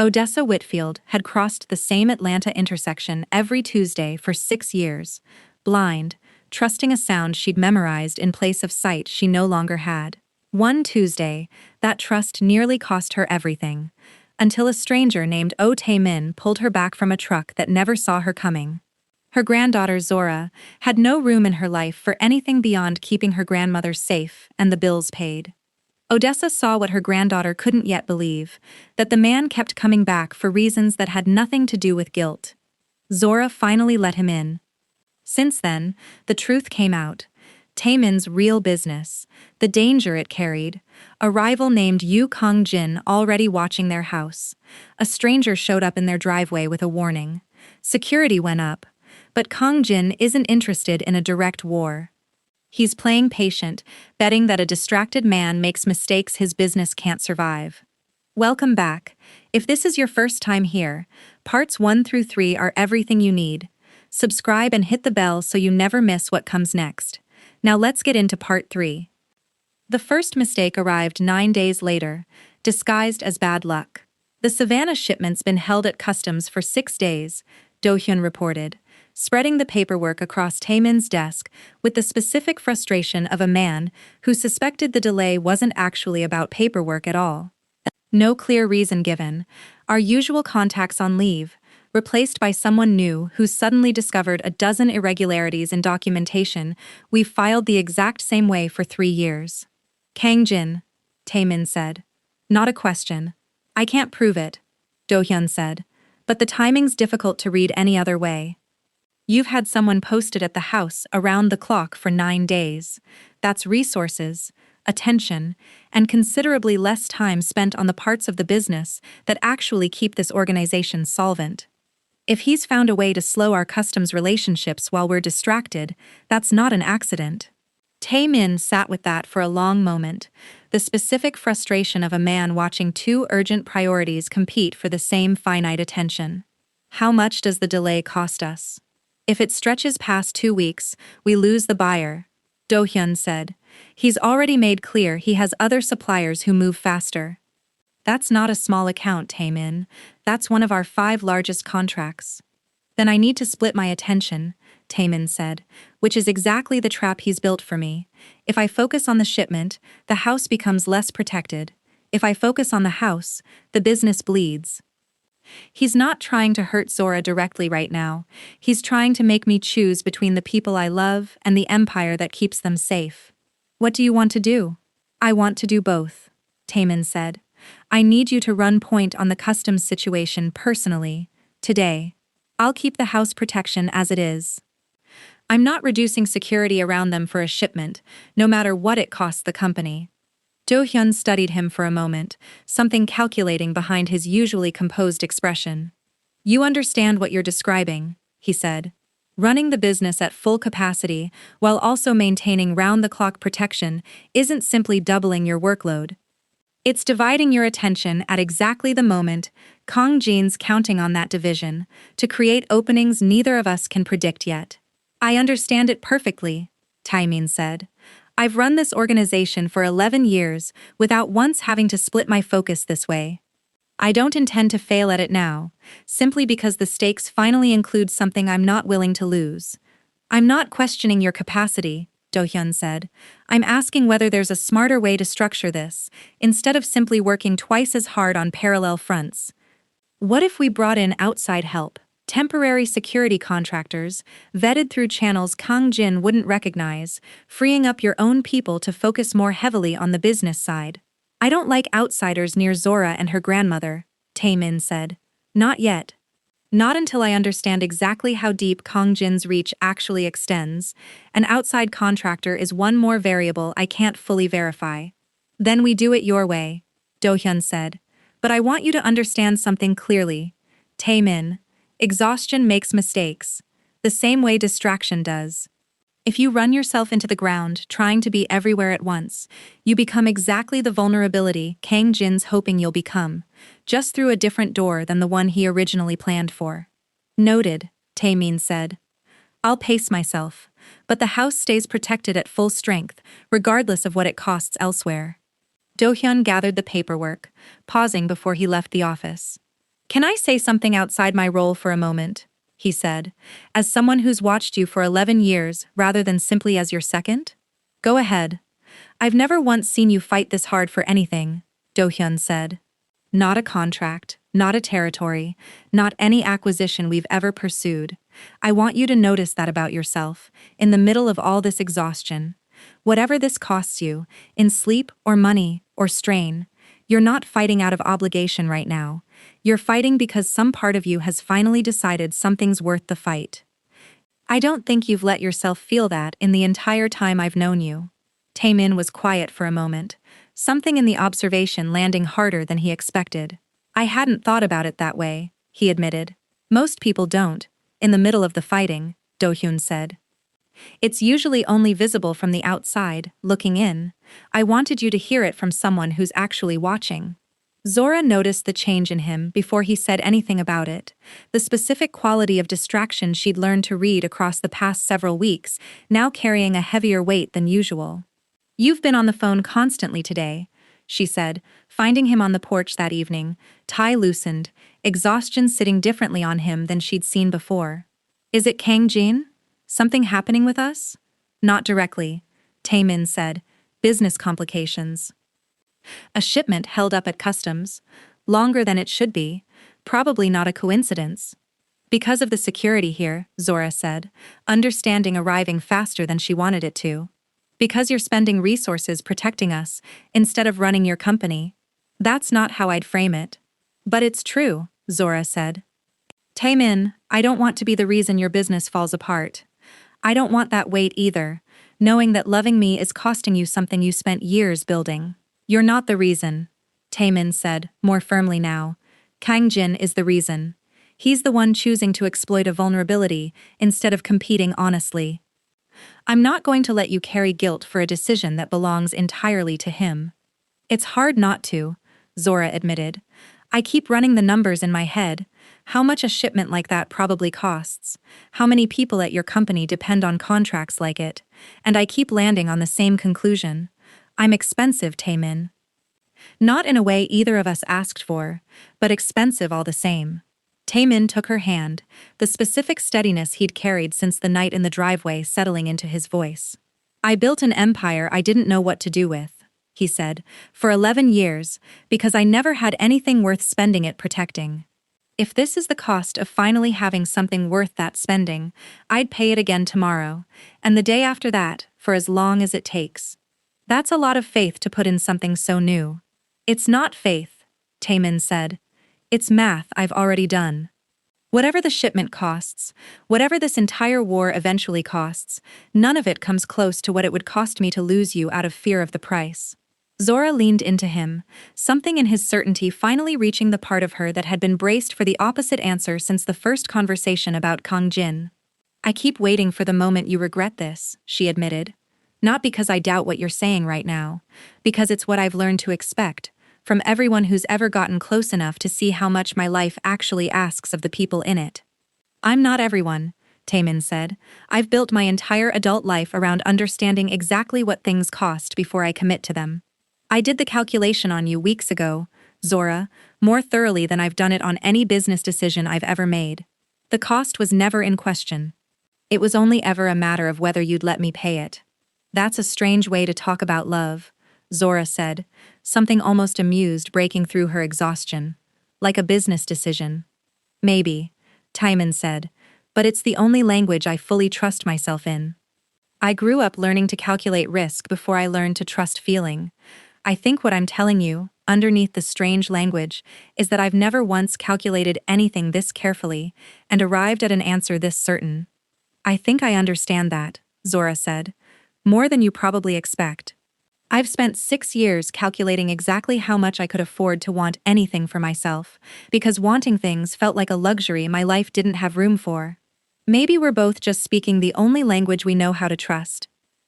Odessa Whitfield had crossed the same Atlanta intersection every Tuesday for 6 years, blind, trusting a sound she'd memorized in place of sight she no longer had. One Tuesday, that trust nearly cost her everything, until a stranger named Tae-min pulled her back from a truck that never saw her coming. Her granddaughter Zora had no room in her life for anything beyond keeping her grandmother safe and the bills paid. Odessa saw what her granddaughter couldn't yet believe, that the man kept coming back for reasons that had nothing to do with guilt. Zora finally let him in. Since then, the truth came out. Tae-min's real business, the danger it carried, a rival named Kang-jin already watching their house. A stranger showed up in their driveway with a warning. Security went up, but Kang-jin isn't interested in a direct war. He's playing patient, betting that a distracted man makes mistakes his business can't survive. Welcome back. If this is your first time here, parts 1 through 3 are everything you need. Subscribe and hit the bell so you never miss what comes next. Now let's get into part 3. The first mistake arrived 9 days later, disguised as bad luck. The Savannah shipment's been held at customs for 6 days, Do-hyun reported, spreading the paperwork across Tae-min's desk with the specific frustration of a man who suspected the delay wasn't actually about paperwork at all. No clear reason given, our usual contacts on leave, replaced by someone new who suddenly discovered a dozen irregularities in documentation we've filed the exact same way for 3 years. Kang-jin, Tae-min said. Not a question. I can't prove it, Do-hyun said, but the timing's difficult to read any other way. You've had someone posted at the house around the clock for 9 days. That's resources, attention, and considerably less time spent on the parts of the business that actually keep this organization solvent. If he's found a way to slow our customs relationships while we're distracted, that's not an accident. Tae-min sat with that for a long moment, the specific frustration of a man watching 2 urgent priorities compete for the same finite attention. How much does the delay cost us? If it stretches past 2 weeks, we lose the buyer, Do-hyun said. He's already made clear he has other suppliers who move faster. That's not a small account, Tae-min. That's one of our 5 largest contracts. Then I need to split my attention, Tae-min said, which is exactly the trap he's built for me. If I focus on the shipment, the house becomes less protected. If I focus on the house, the business bleeds. He's not trying to hurt Zora directly right now. He's trying to make me choose between the people I love and the empire that keeps them safe. What do you want to do? I want to do both, Tae-min said. I need you to run point on the customs situation personally, today. I'll keep the house protection as it is. I'm not reducing security around them for a shipment, no matter what it costs the company. Do-hyun studied him for a moment, something calculating behind his usually composed expression. You understand what you're describing, he said. Running the business at full capacity while also maintaining round-the-clock protection isn't simply doubling your workload. It's dividing your attention at exactly the moment Kang-jin's counting on that division to create openings neither of us can predict yet. I understand it perfectly, Tae-min said. I've run this organization for 11 years without once having to split my focus this way. I don't intend to fail at it now, simply because the stakes finally include something I'm not willing to lose. I'm not questioning your capacity, Do-hyun said. I'm asking whether there's a smarter way to structure this, instead of simply working twice as hard on parallel fronts. What if we brought in outside help? Temporary security contractors, vetted through channels Kang-jin wouldn't recognize, freeing up your own people to focus more heavily on the business side. I don't like outsiders near Zora and her grandmother, Tae-min said. Not yet. Not until I understand exactly how deep Kang-jin's reach actually extends. An outside contractor is one more variable I can't fully verify. Then we do it your way, Do-hyun said. But I want you to understand something clearly. Tae-min, exhaustion makes mistakes, the same way distraction does. If you run yourself into the ground trying to be everywhere at once, you become exactly the vulnerability Kang-jin's hoping you'll become, just through a different door than the one he originally planned for. Noted, Tae-min said. I'll pace myself, but the house stays protected at full strength, regardless of what it costs elsewhere. Do-hyun gathered the paperwork, pausing before he left the office. Can I say something outside my role for a moment? He said, as someone who's watched you for 11 years rather than simply as your second? Go ahead. I've never once seen you fight this hard for anything, Do-hyun said. Not a contract, not a territory, not any acquisition we've ever pursued. I want you to notice that about yourself, in the middle of all this exhaustion. Whatever this costs you, in sleep or money or strain, you're not fighting out of obligation right now. You're fighting because some part of you has finally decided something's worth the fight. I don't think you've let yourself feel that in the entire time I've known you. Tae-min was quiet for a moment, something in the observation landing harder than he expected. I hadn't thought about it that way, he admitted. Most people don't, in the middle of the fighting, Do-hyun said. It's usually only visible from the outside, looking in. I wanted you to hear it from someone who's actually watching. Zora noticed the change in him before he said anything about it, the specific quality of distraction she'd learned to read across the past several weeks, now carrying a heavier weight than usual. You've been on the phone constantly today, she said, finding him on the porch that evening, tie loosened, exhaustion sitting differently on him than she'd seen before. Is it Kang-jin? Something happening with us? Not directly, Tae-min said. Business complications. A shipment held up at customs, longer than it should be, probably not a coincidence. Because of the security here, Zora said, understanding arriving faster than she wanted it to. Because you're spending resources protecting us, instead of running your company. That's not how I'd frame it. But it's true, Zora said. Tae-min, I don't want to be the reason your business falls apart. I don't want that weight either, knowing that loving me is costing you something you spent years building. You're not the reason, Tae-min said, more firmly now. Kang-jin is the reason. He's the one choosing to exploit a vulnerability instead of competing honestly. I'm not going to let you carry guilt for a decision that belongs entirely to him. It's hard not to, Zora admitted. I keep running the numbers in my head. How much a shipment like that probably costs. How many people at your company depend on contracts like it. And I keep landing on the same conclusion. I'm expensive, Tae-min. Not in a way either of us asked for, but expensive all the same. Tae-min took her hand, the specific steadiness he'd carried since the night in the driveway settling into his voice. I built an empire I didn't know what to do with, he said, for 11 years, because I never had anything worth spending it protecting. If this is the cost of finally having something worth that spending, I'd pay it again tomorrow, and the day after that, for as long as it takes. That's a lot of faith to put in something so new. It's not faith, Tae-min said. It's math I've already done. Whatever the shipment costs, whatever this entire war eventually costs, none of it comes close to what it would cost me to lose you out of fear of the price. Zora leaned into him, something in his certainty finally reaching the part of her that had been braced for the opposite answer since the first conversation about Kang-jin. I keep waiting for the moment you regret this, she admitted. Not because I doubt what you're saying right now, because it's what I've learned to expect, from everyone who's ever gotten close enough to see how much my life actually asks of the people in it. I'm not everyone, Tae-min said. I've built my entire adult life around understanding exactly what things cost before I commit to them. I did the calculation on you weeks ago, Zora, more thoroughly than I've done it on any business decision I've ever made. The cost was never in question. It was only ever a matter of whether you'd let me pay it. That's a strange way to talk about love, Zora said, something almost amused breaking through her exhaustion. Like a business decision. Maybe, Tae-min said, but it's the only language I fully trust myself in. I grew up learning to calculate risk before I learned to trust feeling. I think what I'm telling you, underneath the strange language, is that I've never once calculated anything this carefully and arrived at an answer this certain. I think I understand that, Zora said. More than you probably expect. I've spent 6 years calculating exactly how much I could afford to want anything for myself, because wanting things felt like a luxury my life didn't have room for. Maybe we're both just speaking the only language we know how to trust.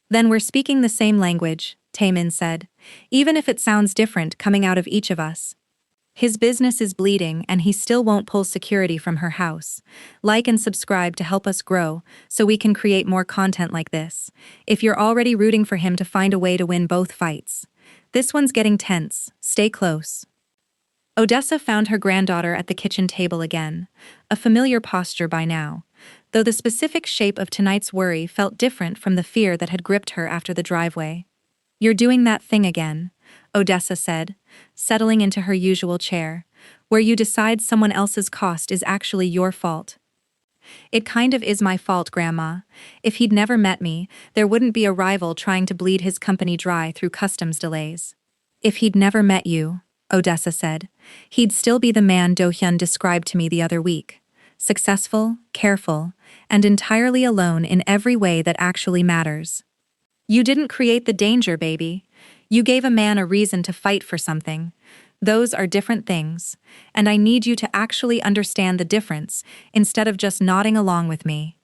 Then we're speaking the same language, Tae-min said, even if it sounds different coming out of each of us. His business is bleeding and he still won't pull security from her house. Like and subscribe to help us grow so we can create more content like this. If you're already rooting for him to find a way to win both fights. This one's getting tense. Stay close. Odessa found her granddaughter at the kitchen table again, a familiar posture by now, though the specific shape of tonight's worry felt different from the fear that had gripped her after the driveway. "You're doing that thing again," Odessa said, settling into her usual chair, "where you decide someone else's cost is actually your fault." "It kind of is my fault, Grandma. If he'd never met me, there wouldn't be a rival trying to bleed his company dry through customs delays." "If he'd never met you," Odessa said, "he'd still be the man Do-hyun described to me the other week. Successful, careful, and entirely alone in every way that actually matters." "You didn't create the danger, baby. You gave a man a reason to fight for something. Those are different things, and I need you to actually understand the difference instead of just nodding along with me."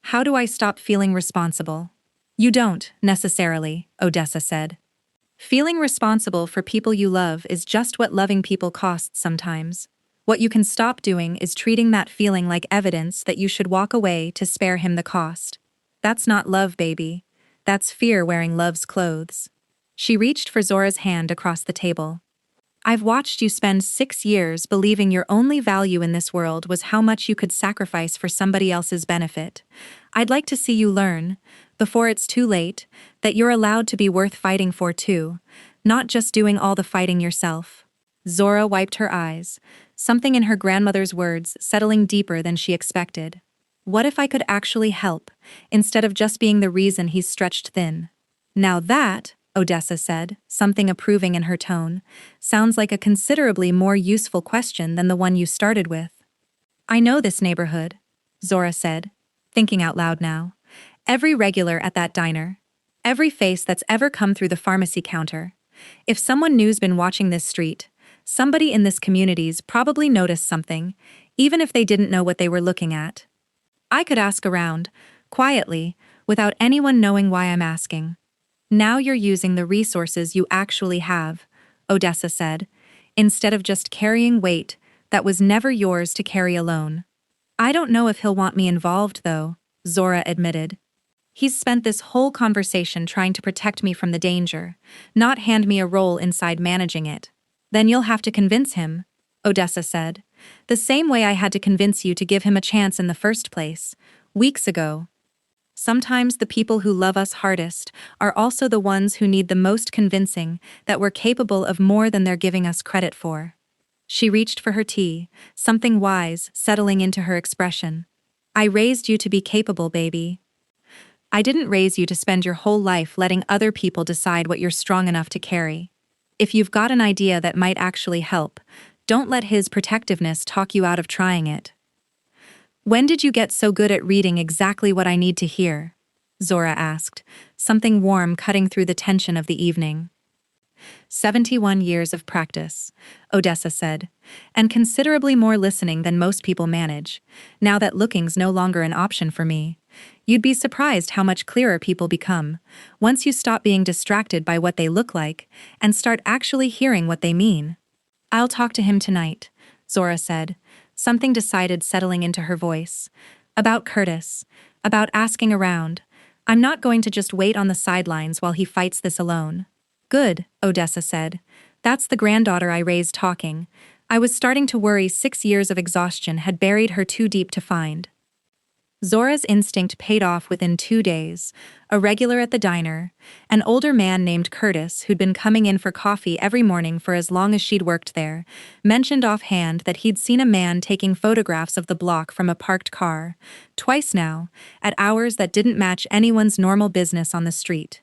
"How do I stop feeling responsible?" "You don't, necessarily," Odessa said. "Feeling responsible for people you love is just what loving people costs sometimes. What you can stop doing is treating that feeling like evidence that you should walk away to spare him the cost. That's not love, baby. That's fear wearing love's clothes." She reached for Zora's hand across the table. "I've watched you spend 6 years believing your only value in this world was how much you could sacrifice for somebody else's benefit. I'd like to see you learn, before it's too late, that you're allowed to be worth fighting for too, not just doing all the fighting yourself." Zora wiped her eyes, something in her grandmother's words settling deeper than she expected. What if I could actually help, instead of just being the reason he's stretched thin? "Now that," Odessa said, something approving in her tone, "sounds like a considerably more useful question than the one you started with." "I know this neighborhood," Zora said, thinking out loud now. "Every regular at that diner. Every face that's ever come through the pharmacy counter. If someone new's been watching this street, somebody in this community's probably noticed something, even if they didn't know what they were looking at. I could ask around, quietly, without anyone knowing why I'm asking." "Now you're using the resources you actually have," Odessa said, "instead of just carrying weight that was never yours to carry alone." "I don't know if he'll want me involved, though," Zora admitted. "He's spent this whole conversation trying to protect me from the danger, not hand me a role inside managing it." "Then you'll have to convince him," Odessa said, "the same way I had to convince you to give him a chance in the first place, weeks ago." Sometimes the people who love us hardest are also the ones who need the most convincing that we're capable of more than they're giving us credit for. She reached for her tea, something wise settling into her expression. "I raised you to be capable, baby. I didn't raise you to spend your whole life letting other people decide what you're strong enough to carry. If you've got an idea that might actually help, don't let his protectiveness talk you out of trying it." "When did you get so good at reading exactly what I need to hear?" Zora asked, something warm cutting through the tension of the evening. 71 years of practice," Odessa said, "and considerably more listening than most people manage, now that looking's no longer an option for me. You'd be surprised how much clearer people become, once you stop being distracted by what they look like, and start actually hearing what they mean." "I'll talk to him tonight," Zora said, something decided settling into her voice. "About Curtis. About asking around. I'm not going to just wait on the sidelines while he fights this alone." "Good," Odessa said. "That's the granddaughter I raised talking. I was starting to worry 6 years of exhaustion had buried her too deep to find." Zora's instinct paid off within 2 days. A regular at the diner, an older man named Curtis who'd been coming in for coffee every morning for as long as she'd worked there, mentioned offhand that he'd seen a man taking photographs of the block from a parked car, twice now, at hours that didn't match anyone's normal business on the street.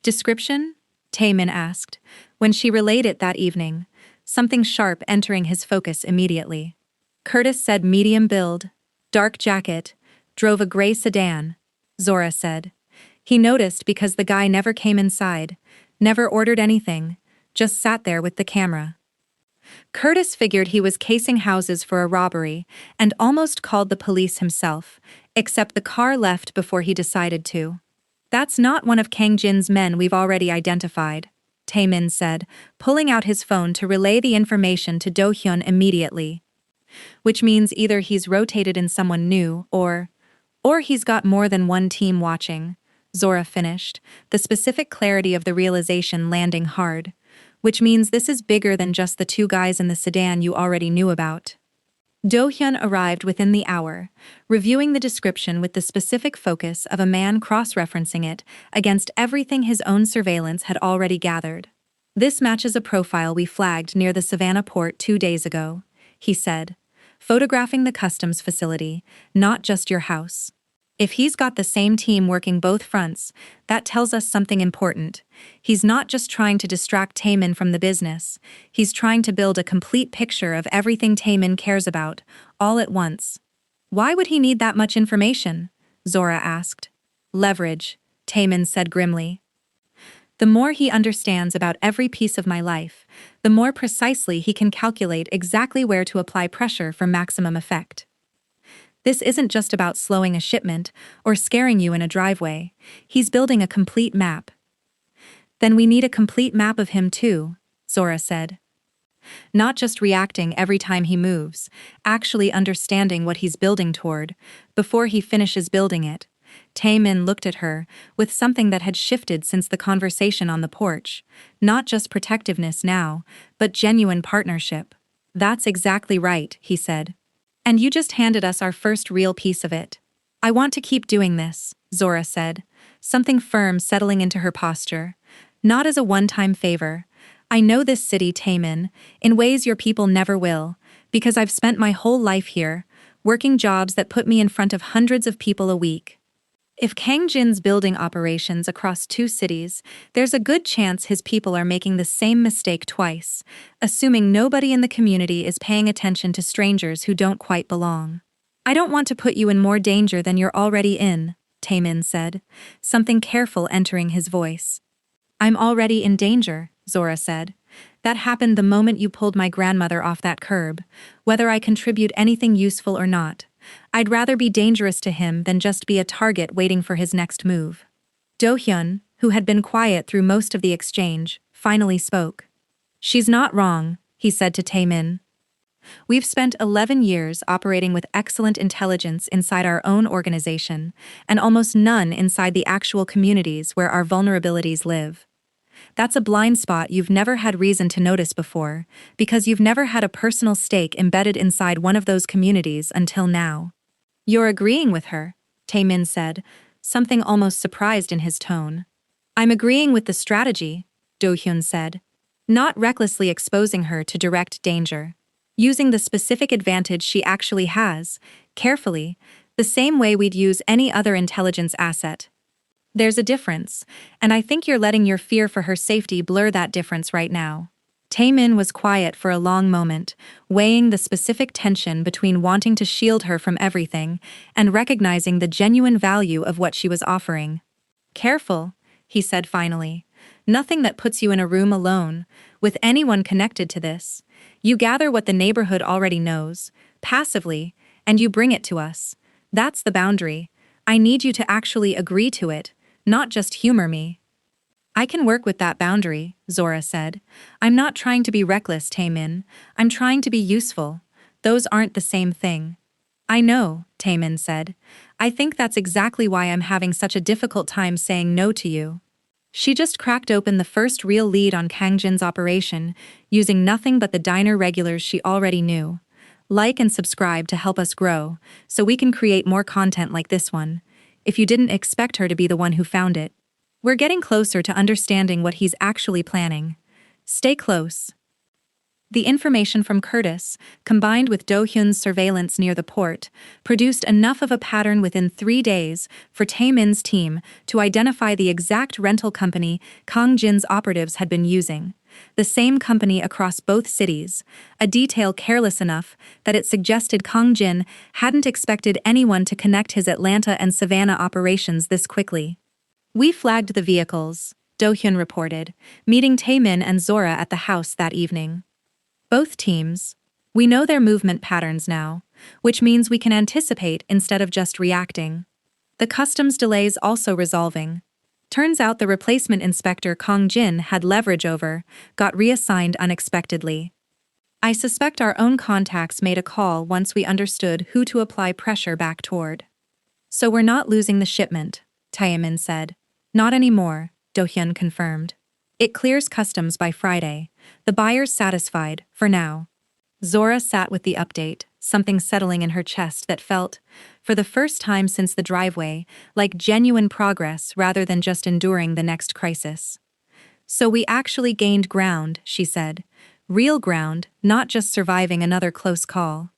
"Description?" Tae-min asked, when she relayed it that evening, something sharp entering his focus immediately. Curtis said medium build, dark jacket, drove a gray sedan, Zora said. He noticed because the guy never came inside, never ordered anything, just sat there with the camera. Curtis figured he was casing houses for a robbery and almost called the police himself, except the car left before he decided to. "That's not one of Kang-jin's men we've already identified," Tae-min said, pulling out his phone to relay the information to Do-hyun immediately. "Which means either he's rotated in someone new or he's got more than one team watching," Zora finished, the specific clarity of the realization landing hard. which means this is bigger than just the two guys in the sedan you already knew about. Do-hyun arrived within the hour, reviewing the description with the specific focus of a man cross-referencing it against everything his own surveillance had already gathered. "This matches a profile we flagged near the Savannah port 2 days ago," he said, photographing the customs facility, not just your house. "If he's got the same team working both fronts, that tells us something important. He's not just trying to distract Tae-min from the business, he's trying to build a complete picture of everything Tae-min cares about, all at once." "Why would he need that much information?" Zora asked. "Leverage," Tae-min said grimly. "The more he understands about every piece of my life, the more precisely he can calculate exactly where to apply pressure for maximum effect. This isn't just about slowing a shipment or scaring you in a driveway. He's building a complete map." "Then we need a complete map of him too," Zora said. "Not just reacting every time he moves, actually understanding what he's building toward before he finishes building it." Tae-min looked at her with something that had shifted since the conversation on the porch. Not just protectiveness now, but genuine partnership. "That's exactly right," he said. "And you just handed us our first real piece of it." "I want to keep doing this," Zora said, something firm settling into her posture. "Not as a one-time favor. I know this city, Tae-min, in ways your people never will, because I've spent my whole life here, working jobs that put me in front of hundreds of people a week. If Kang-jin's building operations across 2 cities, there's a good chance his people are making the same mistake twice, assuming nobody in the community is paying attention to strangers who don't quite belong. I don't want to put you in more danger than you're already in," Tae-min said, something careful entering his voice. "I'm already in danger," Zora said. "That happened the moment you pulled my grandmother off that curb. Whether I contribute anything useful or not, I'd rather be dangerous to him than just be a target waiting for his next move." Do-hyun, who had been quiet through most of the exchange, finally spoke. "She's not wrong," he said to Tae-min. "We've spent 11 years operating with excellent intelligence inside our own organization, and almost none inside the actual communities where our vulnerabilities live. That's a blind spot you've never had reason to notice before, because you've never had a personal stake embedded inside one of those communities until now." "You're agreeing with her," Tae-min said, something almost surprised in his tone. "I'm agreeing with the strategy," Do-hyun said, "not recklessly exposing her to direct danger. Using the specific advantage she actually has, carefully, the same way we'd use any other intelligence asset. There's a difference, and I think you're letting your fear for her safety blur that difference right now." Tae-min was quiet for a long moment, weighing the specific tension between wanting to shield her from everything and recognizing the genuine value of what she was offering. "Careful," he said finally. "Nothing that puts you in a room alone, with anyone connected to this. You gather what the neighborhood already knows, passively, and you bring it to us. That's the boundary. I need you to actually agree to it, not just humor me." "I can work with that boundary," Zora said. "I'm not trying to be reckless, Tae-min. I'm trying to be useful. Those aren't the same thing." "I know," Tae-min said. "I think that's exactly why I'm having such a difficult time saying no to you." She just cracked open the first real lead on Kang-jin's operation, using nothing but the diner regulars she already knew. "Like and subscribe to help us grow, so we can create more content like this one, if you didn't expect her to be the one who found it. We're getting closer to understanding what he's actually planning. Stay close." The information from Curtis, combined with Do-hyun's surveillance near the port, produced enough of a pattern within 3 days for Tae-min's team to identify the exact rental company Kang-jin's operatives had been using. The same company across both cities, a detail careless enough that it suggested Kang-jin hadn't expected anyone to connect his Atlanta and Savannah operations this quickly. "We flagged the vehicles," Do-hyun reported, meeting Tae-min and Zora at the house that evening. "Both teams. We know their movement patterns now, which means we can anticipate instead of just reacting. The customs delays also resolving. Turns out the replacement inspector Kang-jin had leverage over, got reassigned unexpectedly. I suspect our own contacts made a call once we understood who to apply pressure back toward. So we're not losing the shipment," Tae-min said. "Not anymore," Do-hyun confirmed. It clears customs by Friday. The buyer's satisfied, for now. Zora sat with the update, something settling in her chest that felt, for the first time since the driveway, like genuine progress rather than just enduring the next crisis. So we actually gained ground, she said. Real ground, not just surviving another close call.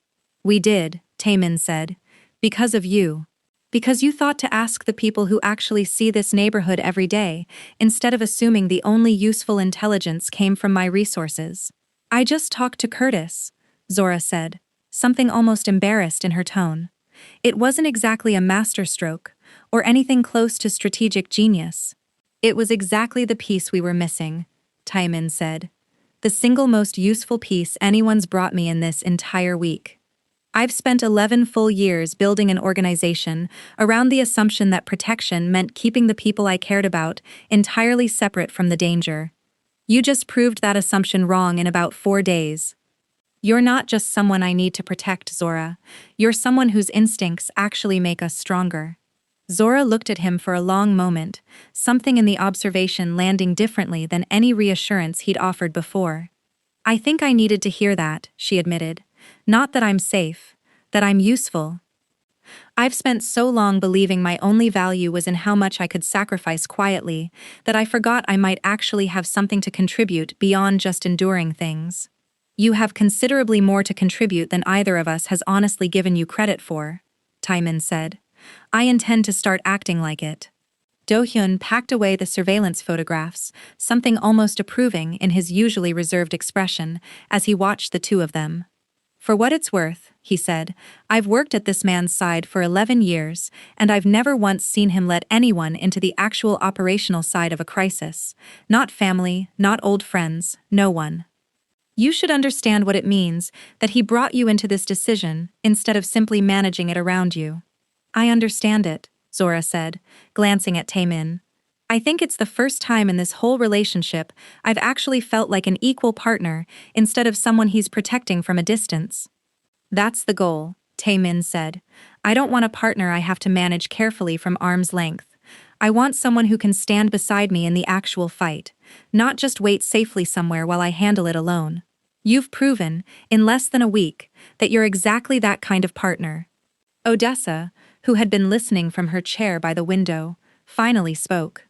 We did, Tae-min said. Because of you. Because you thought to ask the people who actually see this neighborhood every day, instead of assuming the only useful intelligence came from my resources. I just talked to Curtis, Zora said, something almost embarrassed in her tone. It wasn't exactly a masterstroke, or anything close to strategic genius. It was exactly the piece we were missing, Tae-min said. The single most useful piece anyone's brought me in this entire week. I've spent 11 full years building an organization around the assumption that protection meant keeping the people I cared about entirely separate from the danger. You just proved that assumption wrong in about 4 days. You're not just someone I need to protect, Zora. You're someone whose instincts actually make us stronger. Zora looked at him for a long moment, something in the observation landing differently than any reassurance he'd offered before. I think I needed to hear that, she admitted. Not that I'm safe, that I'm useful. I've spent so long believing my only value was in how much I could sacrifice quietly, that I forgot I might actually have something to contribute beyond just enduring things. You have considerably more to contribute than either of us has honestly given you credit for, Tae-min said. I intend to start acting like it. Do-hyun packed away the surveillance photographs, something almost approving in his usually reserved expression, as he watched the two of them. For what it's worth, he said, I've worked at this man's side for 11 years, and I've never once seen him let anyone into the actual operational side of a crisis. Not family, not old friends, no one. You should understand what it means that he brought you into this decision instead of simply managing it around you. I understand it, Zora said, glancing at Tae-min. I think it's the first time in this whole relationship I've actually felt like an equal partner instead of someone he's protecting from a distance. That's the goal, Tae-min said. I don't want a partner I have to manage carefully from arm's length. I want someone who can stand beside me in the actual fight, not just wait safely somewhere while I handle it alone. You've proven, in less than a week, that you're exactly that kind of partner. Odessa, who had been listening from her chair by the window, finally spoke.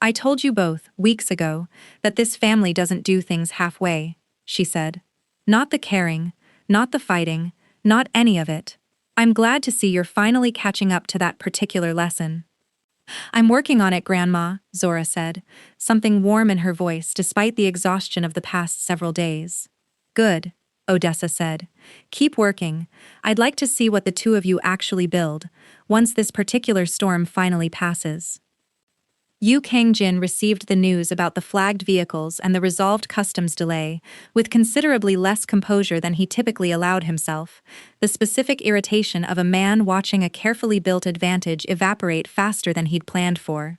I told you both, weeks ago, that this family doesn't do things halfway, she said. Not the caring, not the fighting, not any of it. I'm glad to see you're finally catching up to that particular lesson. I'm working on it, Grandma, Zora said, something warm in her voice despite the exhaustion of the past several days. Good, Odessa said. Keep working. I'd like to see what the two of you actually build, once this particular storm finally passes. Kang-jin received the news about the flagged vehicles and the resolved customs delay, with considerably less composure than he typically allowed himself, the specific irritation of a man watching a carefully built advantage evaporate faster than he'd planned for.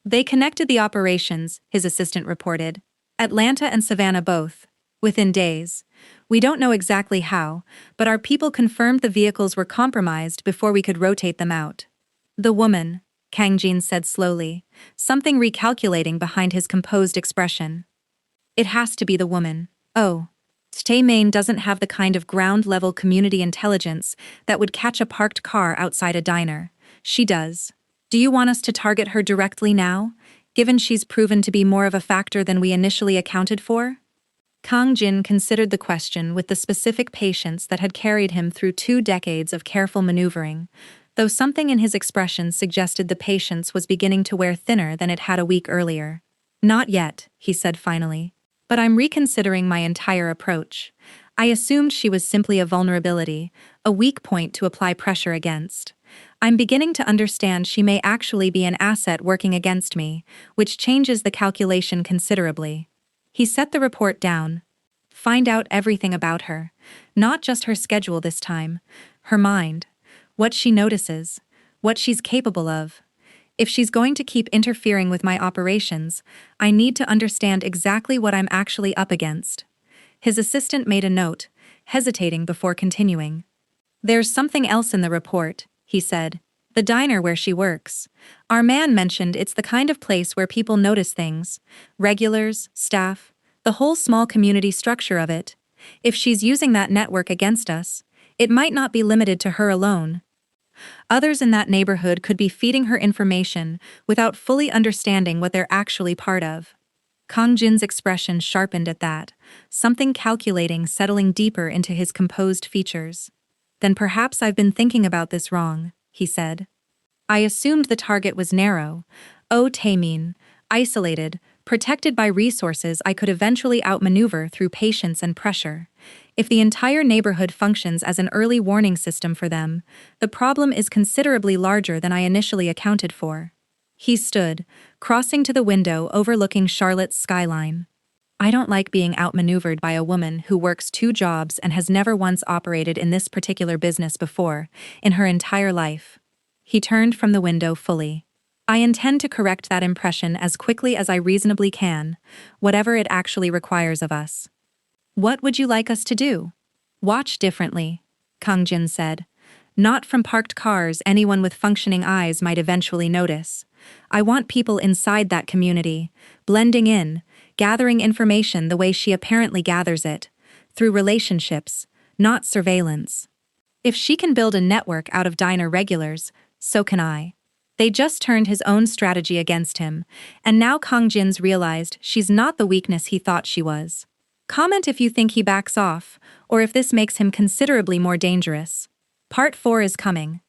They connected the operations, his assistant reported. Atlanta and Savannah both. Within days. We don't know exactly how, but our people confirmed the vehicles were compromised before we could rotate them out. The woman, Kang-jin said slowly, something recalculating behind his composed expression. It has to be the woman. Oh. Tae-min doesn't have the kind of ground-level community intelligence that would catch a parked car outside a diner. She does. Do you want us to target her directly now, given she's proven to be more of a factor than we initially accounted for? Kang-jin considered the question with the specific patience that had carried him through 2 decades of careful maneuvering, though something in his expression suggested the patience was beginning to wear thinner than it had a week earlier. Not yet, he said finally. But I'm reconsidering my entire approach. I assumed she was simply a vulnerability, a weak point to apply pressure against. I'm beginning to understand she may actually be an asset working against me, which changes the calculation considerably. He set the report down. Find out everything about her. Not just her schedule this time. Her mind. What she notices. What she's capable of. If she's going to keep interfering with my operations, I need to understand exactly what I'm actually up against. His assistant made a note, hesitating before continuing. There's something else in the report, he said. The diner where she works. Our man mentioned it's the kind of place where people notice things. Regulars, staff, the whole small community structure of it. If she's using that network against us, it might not be limited to her alone. Others in that neighborhood could be feeding her information without fully understanding what they're actually part of. Kang-jin's expression sharpened at that, something calculating settling deeper into his composed features. Then perhaps I've been thinking about this wrong, he said. I assumed the target was narrow. Oh, Tae-min, isolated, protected by resources I could eventually outmaneuver through patience and pressure. If the entire neighborhood functions as an early warning system for them, the problem is considerably larger than I initially accounted for. He stood, crossing to the window overlooking Charlotte's skyline. I don't like being outmaneuvered by a woman who works 2 jobs and has never once operated in this particular business before, in her entire life. He turned from the window fully. I intend to correct that impression as quickly as I reasonably can, whatever it actually requires of us. What would you like us to do? Watch differently, Kang-jin said. Not from parked cars anyone with functioning eyes might eventually notice. I want people inside that community, blending in, gathering information the way she apparently gathers it, through relationships, not surveillance. If she can build a network out of diner regulars, so can I. They just turned his own strategy against him, and now Kang-jin's realized she's not the weakness he thought she was. Comment if you think he backs off, or if this makes him considerably more dangerous. Part 4 is coming.